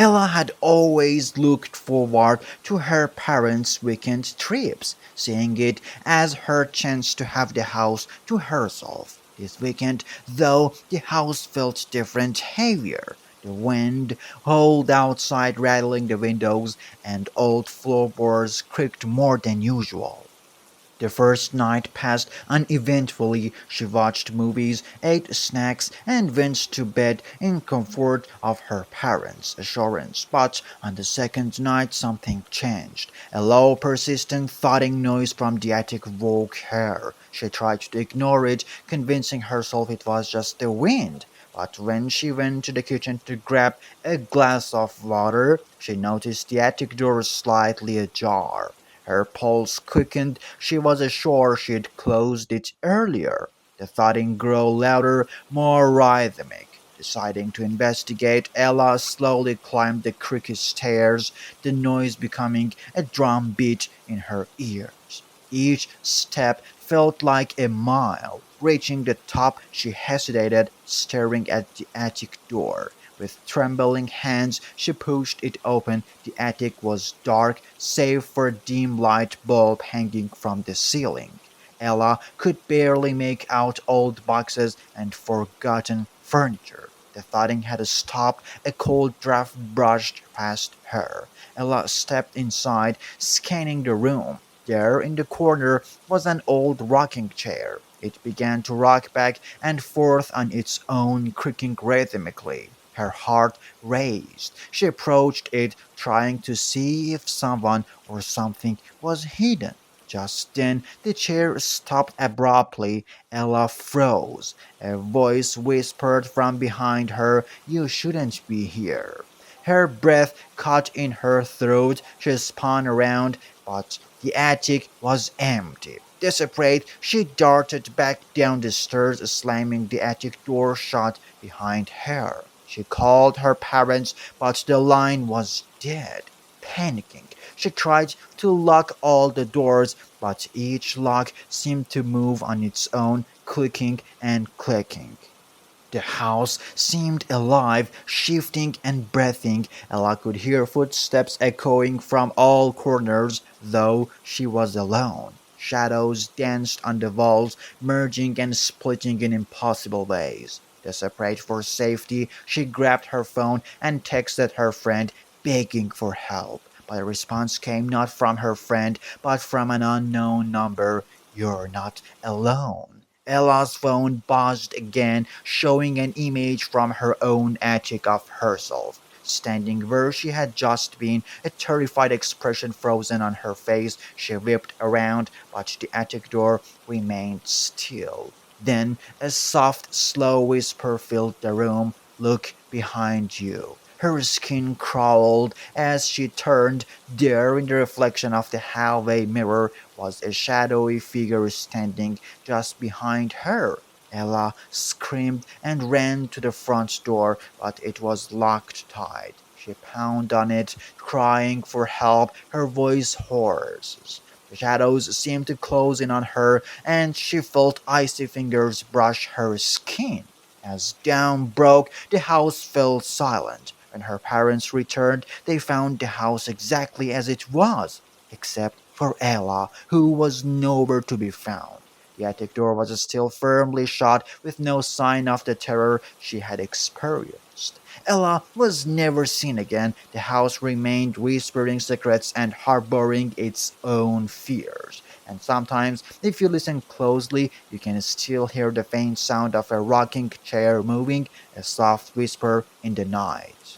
Ella had always looked forward to her parents' weekend trips, seeing it as her chance to have the house to herself. This weekend, though, the house felt different, heavier. The wind howled outside, rattling the windows, and old floorboards creaked more than usual. The first night passed uneventfully. She watched movies, ate snacks, and went to bed in comfort of her parents' assurance. But on the second night, something changed. A low, persistent thudding noise from the attic woke her. She tried to ignore it, convincing herself it was just the wind. But when she went to the kitchen to grab a glass of water, she noticed the attic door slightly ajar. Her pulse quickened. She was sure she'd closed it earlier. The thudding grew louder, more rhythmic. Deciding to investigate, Ella slowly climbed the creaky stairs, the noise becoming a drum beat in her ears. Each step felt like a mile. Reaching the top, she hesitated, staring at the attic door. With trembling hands, she pushed it open. The attic was dark, save for a dim light bulb hanging from the ceiling. Ella could barely make out old boxes and forgotten furniture. The thudding had stopped. A cold draft brushed past her. Ella stepped inside, scanning the room. There, in the corner, was an old rocking chair. It began to rock back and forth on its own, creaking rhythmically. Her heart raced. She approached it, trying to see if someone or something was hidden. Just then, the chair stopped abruptly. Ella froze. A voice whispered from behind her, "You shouldn't be here." Her breath caught in her throat. She spun around, but the attic was empty. Desperate, she darted back down the stairs, slamming the attic door shut behind her. She called her parents, but the line was dead. Panicking, she tried to lock all the doors, but each lock seemed to move on its own, clicking and clicking. The house seemed alive, shifting and breathing. Ella could hear footsteps echoing from all corners, though she was alone. Shadows danced on the walls, merging and splitting in impossible ways. Desperate for safety, she grabbed her phone and texted her friend, begging for help. But a response came not from her friend, but from an unknown number. "You're not alone." Ella's phone buzzed again, showing an image from her own attic of herself. Standing where she had just been, a terrified expression frozen on her face, she whipped around, but the attic door remained still. Then a soft, slow whisper filled the room. "Look behind you." Her skin crawled as she turned. There, in the reflection of the hallway mirror, was a shadowy figure standing just behind her. Ella screamed and ran to the front door, but it was locked tight. She pounded on it, crying for help, her voice hoarse. The shadows seemed to close in on her, and she felt icy fingers brush her skin. As dawn broke, the house fell silent. When her parents returned, they found the house exactly as it was, except for Ella, who was nowhere to be found. The attic door was still firmly shut, with no sign of the terror she had experienced. Ella was never seen again. The house remained whispering secrets and harboring its own fears. And sometimes, if you listen closely, you can still hear the faint sound of a rocking chair moving, a soft whisper in the night.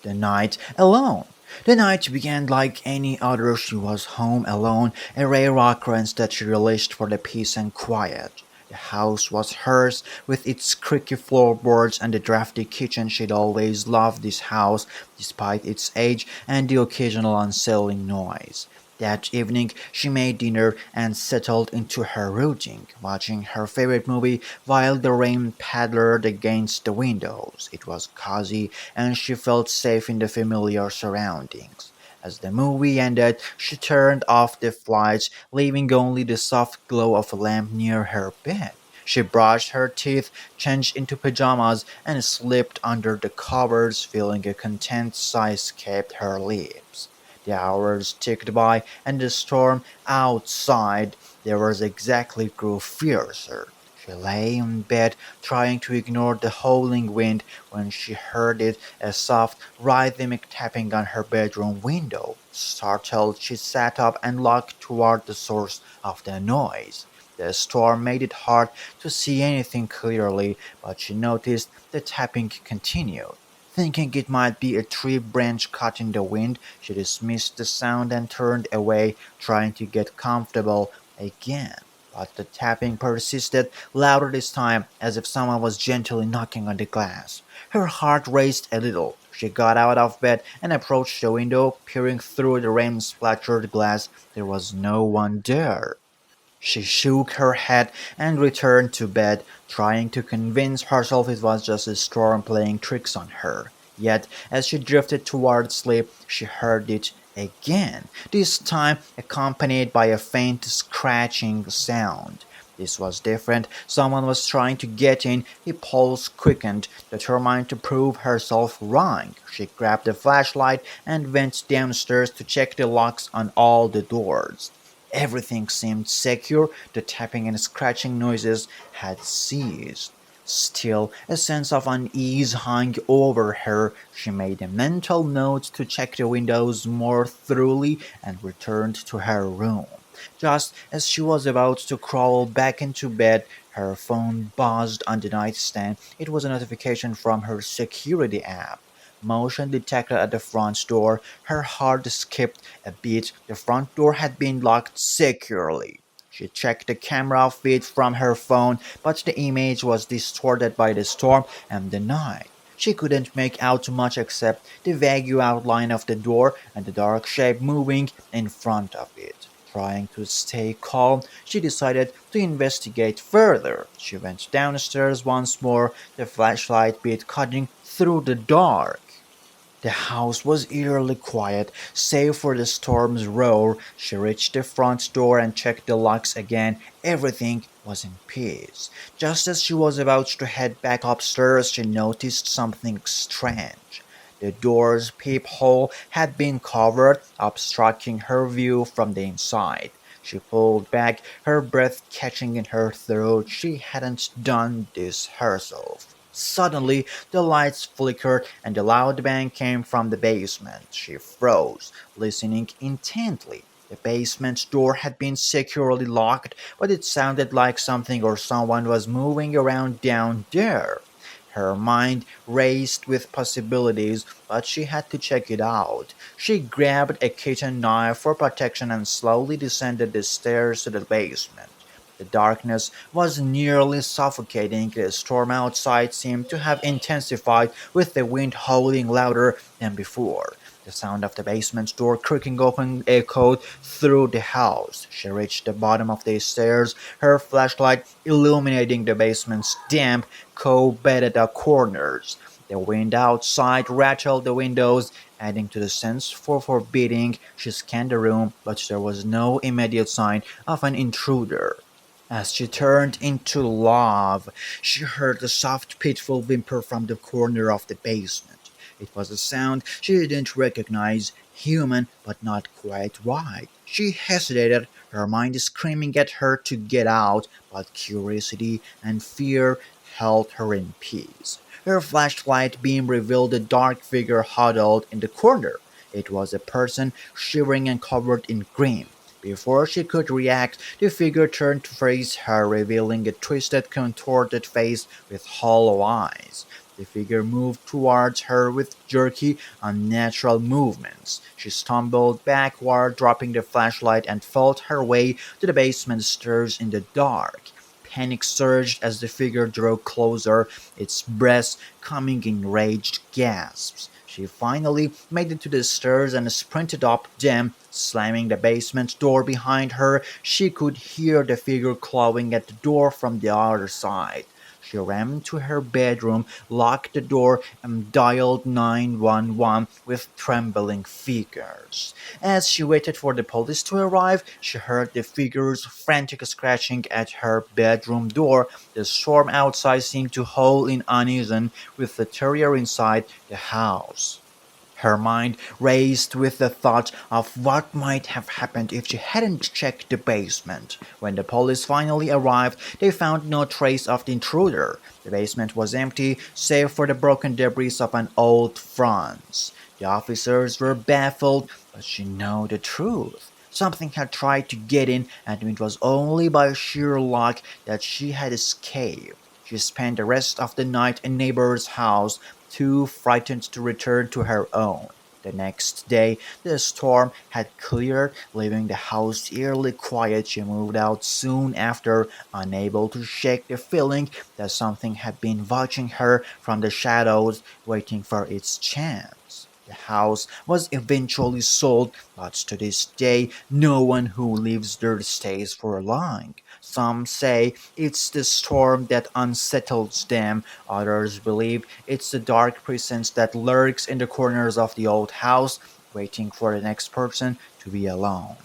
The night alone. The night began like any other. She was home alone, a rare occurrence that she relished for the peace and quiet. The house was hers, with its creaky floorboards and the drafty kitchen. She'd always loved this house, despite its age and the occasional unsettling noise. That evening, she made dinner and settled into her routine, watching her favorite movie while the rain patters against the windows. It was cozy, and she felt safe in the familiar surroundings. As the movie ended, she turned off the lights, leaving only the soft glow of a lamp near her bed. She brushed her teeth, changed into pajamas, and slipped under the covers, feeling a content sigh escaped her lips. The hours ticked by, and the storm outside there was exactly grew fiercer. She lay in bed, trying to ignore the howling wind, when she heard it, a soft, rhythmic tapping on her bedroom window. Startled, she sat up and looked toward the source of the noise. The storm made it hard to see anything clearly, but she noticed the tapping continued. Thinking it might be a tree branch caught in the wind, she dismissed the sound and turned away, trying to get comfortable again. But the tapping persisted, louder this time, as if someone was gently knocking on the glass. Her heart raced a little. She got out of bed and approached the window, peering through the rain-splattered glass. There was no one there. She shook her head and returned to bed, trying to convince herself it was just a storm playing tricks on her. Yet, as she drifted toward sleep, she heard it again, this time accompanied by a faint scratching sound. This was different. Someone was trying to get in. Her pulse quickened, determined to prove herself wrong. She grabbed a flashlight and went downstairs to check the locks on all the doors. Everything seemed secure, the tapping and scratching noises had ceased. Still, a sense of unease hung over her. She made a mental note to check the windows more thoroughly and returned to her room. Just as she was about to crawl back into bed, her phone buzzed on the nightstand. It was a notification from her security app. Motion detected at the front door. Her heart skipped a beat. The front door had been locked securely. She checked the camera feed from her phone, but the image was distorted by the storm and the night. She couldn't make out much except the vague outline of the door and the dark shape moving in front of it. Trying to stay calm, she decided to investigate further. She went downstairs once more, the flashlight beat cutting through the dark. The house was eerily quiet, save for the storm's roar. She reached the front door and checked the locks again. Everything was in peace. Just as she was about to head back upstairs, she noticed something strange. The door's peephole had been covered, obstructing her view from the inside. She pulled back, her breath catching in her throat. She hadn't done this herself. Suddenly, the lights flickered and a loud bang came from the basement. She froze, listening intently. The basement door had been securely locked, but it sounded like something or someone was moving around down there. Her mind raced with possibilities, but she had to check it out. She grabbed a kitchen knife for protection and slowly descended the stairs to the basement. The darkness was nearly suffocating. The storm outside seemed to have intensified, with the wind howling louder than before. The sound of the basement door creaking open echoed through the house. She reached the bottom of the stairs, her flashlight illuminating the basement's damp, cold-bedded corners. The wind outside rattled the windows, adding to the sense for forbidding. She scanned the room, but there was no immediate sign of an intruder. As she turned into love, she heard a soft, pitiful whimper from the corner of the basement. It was a sound she didn't recognize, human but not quite right. She hesitated, her mind screaming at her to get out, but curiosity and fear held her in peace. Her flashlight beam revealed a dark figure huddled in the corner. It was a person shivering and covered in green. Before she could react, the figure turned to face her, revealing a twisted, contorted face with hollow eyes. The figure moved towards her with jerky, unnatural movements. She stumbled backward, dropping the flashlight, and felt her way to the basement stairs in the dark. Panic surged as the figure drew closer, its breath coming in raged gasps. She finally made it to the stairs and sprinted up them, slamming the basement door behind her. She could hear the figure clawing at the door from the other side. She ran to her bedroom, locked the door, and dialed 911 with trembling fingers. As she waited for the police to arrive, she heard the figures frantic scratching at her bedroom door. The storm outside seemed to howl in unison with the terror inside the house. Her mind raced with the thought of what might have happened if she hadn't checked the basement. When the police finally arrived, they found no trace of the intruder. The basement was empty, save for the broken debris of an old furnace. The officers were baffled, but she knew the truth. Something had tried to get in, and it was only by sheer luck that she had escaped. She spent the rest of the night in a neighbor's house, too frightened to return to her own. The next day, the storm had cleared, leaving the house eerily quiet. She moved out soon after, unable to shake the feeling that something had been watching her from the shadows, waiting for its chance. The house was eventually sold, but to this day, no one who lives there stays for long. Some say it's the storm that unsettles them. Others believe it's the dark presence that lurks in the corners of the old house, waiting for the next person to be alone.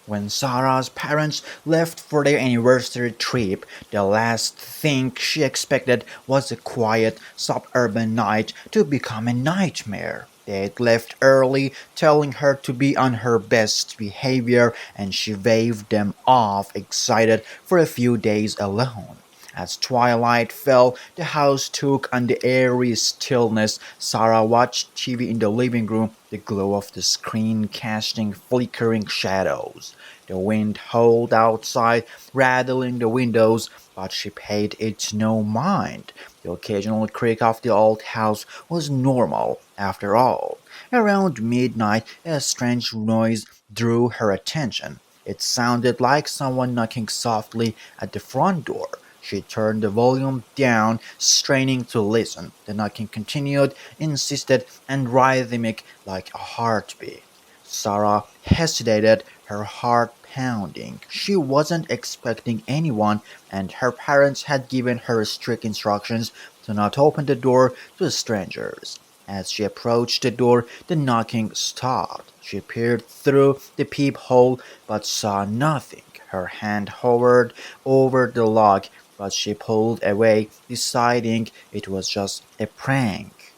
When Sarah's parents left for their anniversary trip, the last thing she expected was a quiet suburban night to become a nightmare. They'd left early, telling her to be on her best behavior, and she waved them off, excited for a few days alone. As twilight fell, the house took on the eerie stillness. Sarah watched TV in the living room, the glow of the screen casting flickering shadows. The wind howled outside, rattling the windows, but she paid it no mind. The occasional creak of the old house was normal, after all. Around midnight, a strange noise drew her attention. It sounded like someone knocking softly at the front door. She turned the volume down, straining to listen. The knocking continued, insisted, and rhythmic like a heartbeat. Sarah hesitated, her heart pounding. She wasn't expecting anyone, and her parents had given her strict instructions to not open the door to strangers. As she approached the door, the knocking stopped. She peered through the peephole but saw nothing. Her hand hovered over the lock, but she pulled away, deciding it was just a prank.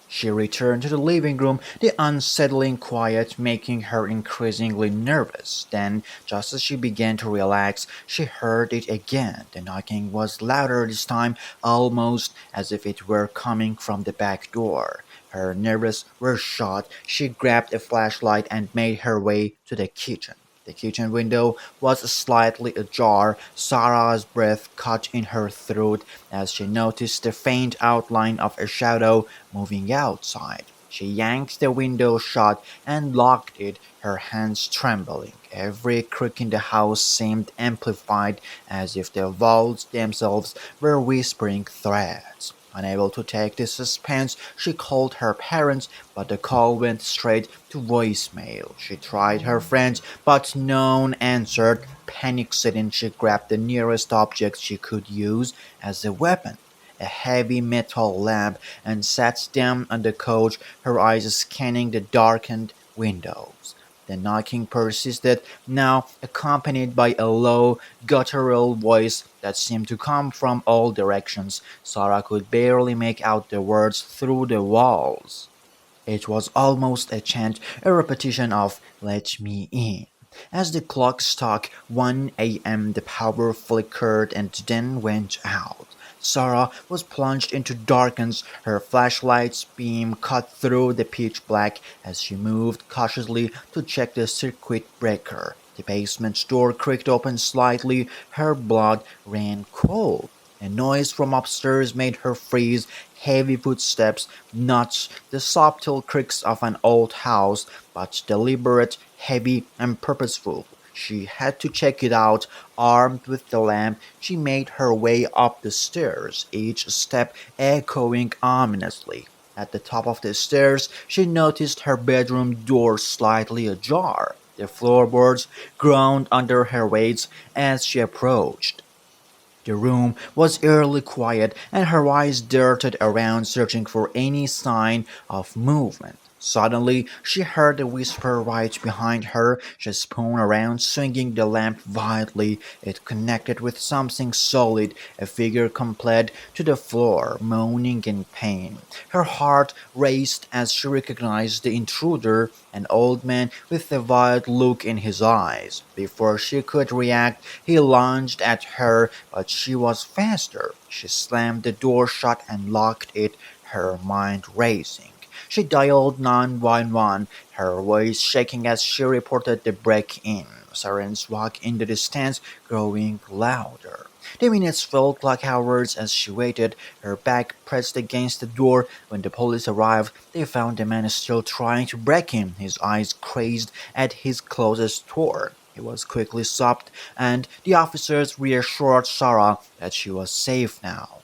She returned to the living room, the unsettling quiet making her increasingly nervous. Then, just as she began to relax, she heard it again. The knocking was louder this time, almost as if it were coming from the back door. Her nerves were shot. She grabbed a flashlight and made her way to the kitchen. The kitchen window was slightly ajar. Sarah's breath caught in her throat as she noticed the faint outline of a shadow moving outside. She yanked the window shut and locked it, her hands trembling. Every creak in the house seemed amplified, as if the walls themselves were whispering threats. Unable to take the suspense, she called her parents, but the call went straight to voicemail. She tried her friends, but none answered. Panic-stricken, she grabbed the nearest object she could use as a weapon, a heavy metal lamp, and sat down on the couch, her eyes scanning the darkened windows. The knocking persisted, now accompanied by a low, guttural voice that seemed to come from all directions. Sarah could barely make out the words through the walls. It was almost a chant, a repetition of "Let me in." As the clock struck 1 a.m., the power flickered and then went out. Sarah was plunged into darkness, her flashlight's beam cut through the pitch black as she moved cautiously to check the circuit breaker. The basement door creaked open slightly, her blood ran cold. A noise from upstairs made her freeze. Heavy footsteps, not the subtle creaks of an old house, but deliberate, heavy, and purposeful. She had to check it out. Armed with the lamp, she made her way up the stairs, each step echoing ominously. At the top of the stairs, she noticed her bedroom door slightly ajar. The floorboards groaned under her weight as she approached. The room was eerily quiet, and her eyes darted around searching for any sign of movement. Suddenly, she heard a whisper right behind her. She spun around, swinging the lamp violently. It connected with something solid, a figure complete to the floor, moaning in pain. Her heart raced as she recognized the intruder, an old man with a wild look in his eyes. Before she could react, he lunged at her, but she was faster. She slammed the door shut and locked it, her mind racing. She dialed 911, her voice shaking as she reported the break-in. Sirens walked in the distance, growing louder. The minutes felt like hours as she waited, her back pressed against the door. When the police arrived, they found the man still trying to break in, his eyes crazed at his closest door. He was quickly stopped, and the officers reassured Sarah that she was safe now.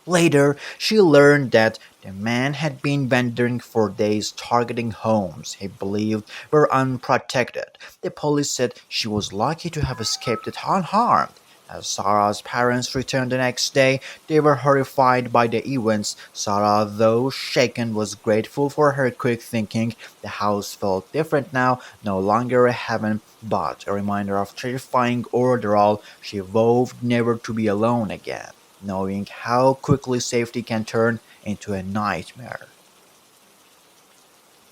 Later, she learned that the man had been wandering for days targeting homes he believed were unprotected. The police said she was lucky to have escaped it unharmed. As Sarah's parents returned the next day, they were horrified by the events. Sarah, though shaken, was grateful for her quick thinking. The house felt different now, no longer a heaven, but a reminder of terrifying ordeal. She vowed never to be alone again, knowing how quickly safety can turn into a nightmare.